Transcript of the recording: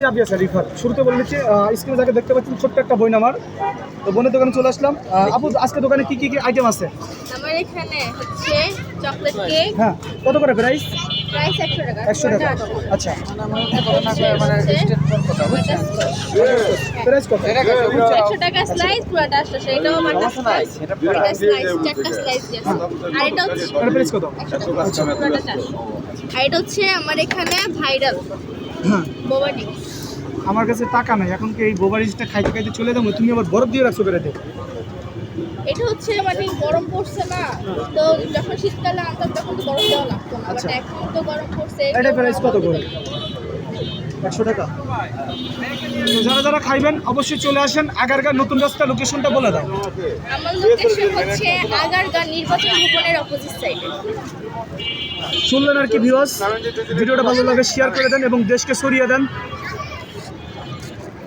শুরুতে বলে নিচ্ছি স্ক্রিনে যাকে দেখতে পাচ্ছেন ছোট্ট একটা বই নামার তো বোনের দোকানে চলে আসলাম। আপু আজকে দোকানে কি কি আইটেম আছে? আমার এখানে হচ্ছে চকলেট কেক। হ্যাঁ, কত করে প্রাইস? প্রাইস 100 টাকা। 100 টাকা। আচ্ছা, প্রাইস কত? 100 টাকা স্লাইস, পুরোটা 800। এটাও বাটার স্লাইস, এটা স্লাইস, চারটা স্লাইস দিয়েছে। আর এটা হচ্ছে প্রাইস কত? 100 টাকা, পুরোটা 400। আর এটা হচ্ছে আমার এখানে ভাইরাল হ্যাঁ, বোবাডি। আমার কাছে টাকা নাই, এখন কি এই বোবারিজটা খাইতে খাইতে চলে যাবো? তুমি আবার বরফ দিয়ে রাখছো বেড়াতে। এটা হচ্ছে মানে গরম পড়ছে না, তো যখন শীতকালে আনতাম তখন তো গরম দেওয়া লাগতো না, আচ্ছা। বাট এখন তো গরম পড়ছে। এটা প্রাইস কত করে? 100 টাকা। তো যারা যারা খাইবেন অবশ্যই চলে আসেন আগারগাঁও নতুন রাস্তা। লোকেশনটা বলে দাও। আমার লোকেশন হচ্ছে আগারগাঁও নির্বাচন ভবনের অপোজিট সাইডে। শুনলেন আর কি ভিউয়ার্স, ভিডিওটা ভালো লাগে শেয়ার করে দেন এবং দেশকে ছড়িয়ে দেন।